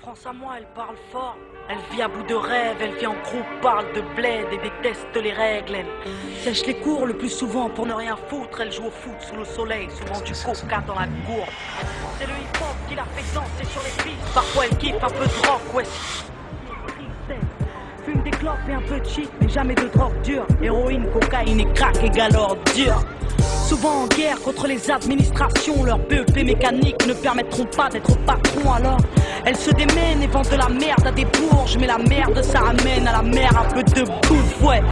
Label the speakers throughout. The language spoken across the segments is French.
Speaker 1: France à moi, elle parle fort. Elle vit à bout de rêve, elle vit en groupe, parle de bled et déteste les règles. Elle sèche les cours le plus souvent pour ne rien foutre. Elle joue au foot sous le soleil, souvent du coca dans la cour. C'est le hip-hop qui la fait danser sur les pistes. Parfois elle kiffe un peu de rock, ouais. Fume des clopes et un peu de shit, mais jamais de drogue dure. Héroïne, cocaïne et crack égale ordure. Souvent en guerre contre les administrations, leurs BEP mécaniques ne permettront pas d'être patron. Alors elles se démènent et vendent de la merde à des bourges, mais la merde ça ramène à la mer un peu de bouffe, ouais.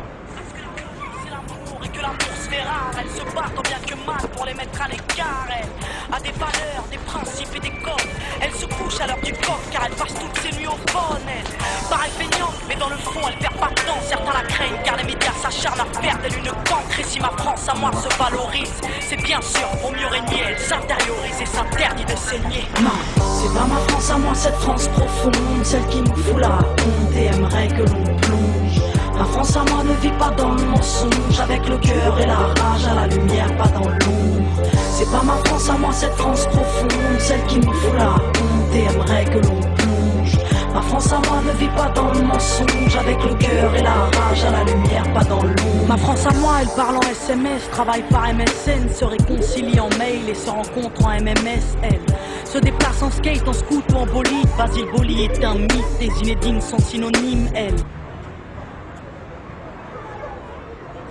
Speaker 1: C'est l'amour et que l'amour se fait rare. Elles se battent tant bien que mal pour les mettre à l'écart. Elle a des valeurs, des principes et des codes. Elle se couche à l'heure du coq car elle passe toutes ses nuits au phone. Elle paraît feignante, mais dans le fond elle perd pas de temps. Certains la craignent car les médias s'acharnent à faire d'elle une cancre. Et si ma France à moi se valorise, c'est bien sûr pour mieux régner. Elle s'intériorise et s'interdit de saigner. Non, c'est pas ma France à moi, cette France profonde, celle qui nous fout la honte et aimerait que l'on plonge. Ma France à moi ne vit pas dans le mensonge, avec le cœur et la rage à la lumière, pas dans l'ombre. C'est pas ma France à moi, cette France profonde, celle qui nous fout la honte et aimerait que l'on plonge. Ma France à moi ne vit pas dans le mensonge, avec le cœur et la rage à la lumière, pas dans l'ombre. Ma France à moi, elle parle en SMS, travaille par MSN, se réconcilie en mail et se rencontre en MMS. Elle se déplace en skate, en scoot ou en bolide. Basile Boli est un mythe, des Zinedine sont synonymes, elle.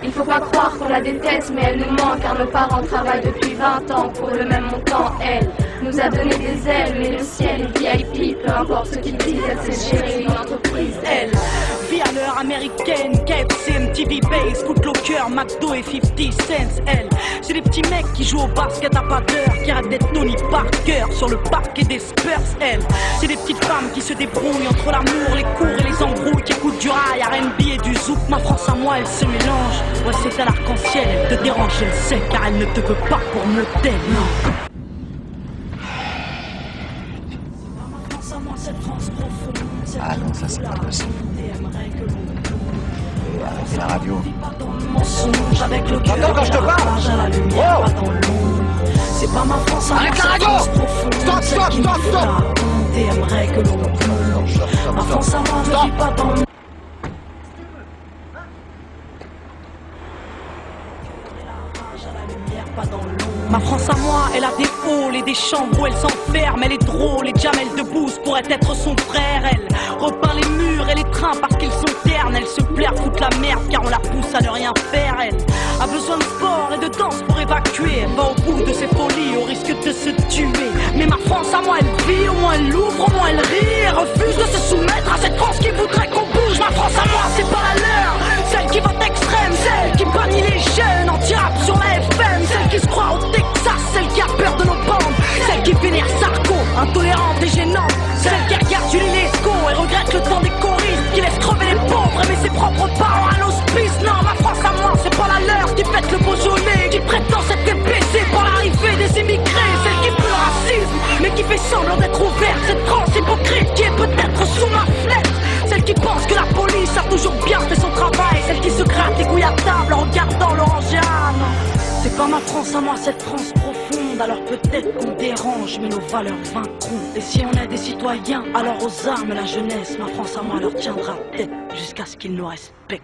Speaker 2: Il faut pas croire qu'on la déteste, mais elle nous manque car nos parents travaillent depuis 20 ans pour le même montant. Elle nous a donné des ailes, mais le ciel est VIP, peu importe ce qu'ils disent, elle sait gérer une entreprise.
Speaker 1: Elle vit à l'heure américaine, KFC, MTV Base, Footlocker, McDo et 50 cents. Elle, c'est des petits mecs qui jouent au basket à pas d'heure, qui arrêtent d'être Tony Parker sur le parquet des Spurs. Elle, c'est des petites femmes qui se débrouillent entre l'amour, les cours et les embrouilles, qui écoutent du rail, R&B et du zouk. Ma France à moi, elle se mélange. Ouais, c'est à l'arc-en-ciel, elle te dérange, elle sait, car elle ne te veut pas pour me taire, non.
Speaker 3: Ah non, ça c'est pas possible. Et arrêtez la radio.
Speaker 1: J'entends
Speaker 3: quand je te parle.
Speaker 1: C'est pas ma France,
Speaker 3: arrête la radio. Stop, stop, stop, stop.
Speaker 1: T'aimerais que l'on plonge. Ma France à moi ne vit pas dans le... Ma France à moi, elle a des halls et des chambres où elle s'enferme. Elle est drôle et Jamel Debbouze pourrait être son frère. Elle repeint les murs et les trains parce qu'ils sont ternes. Elle se plaire foutre la merde car on la pousse à ne rien faire. Elle a besoin de sport et de danse pour évacuer. Elle va au bout de ses folies au risque de se tuer. Mais ma France à moi, elle vit, au moins elle ouvre, au moins elle rit. Elle refuse de se soumettre à cette France qui voudrait qu'on bouge. Ma France à moi, c'est pas la leur, celle qui vote extrême, celle qui bannit les jeunes, anti-rap sur la FM, celle qui se croit au Texas, celle qui a peur de nos bandes, celle qui vénère Sarko, intolérante et gênante, celle qui regarde Julie Lescaut et regrette le temps des choristes, qui laisse crever les pauvres, mais ses propres parents à l'hospice. Non, ma France à moi, c'est pas la leur, qui pète le Beaujolais, qui prétend s'être baissée par l'arrivée des immigrés, celle qui pue le racisme, mais qui fait semblant d'être ouverte, cette France hypocrite qui est peut-être sous ma fenêtre, celle qui pense que la police a toujours bien fait son travail, celle qui se gratte les couilles à table en regardant l'orangeade. C'est pas ma France à moi, cette France profonde. Alors peut-être qu'on dérange, mais nos valeurs vaincront. Et si on est des citoyens, alors aux armes la jeunesse. Ma France à moi leur tiendra tête jusqu'à ce qu'ils nous respectent.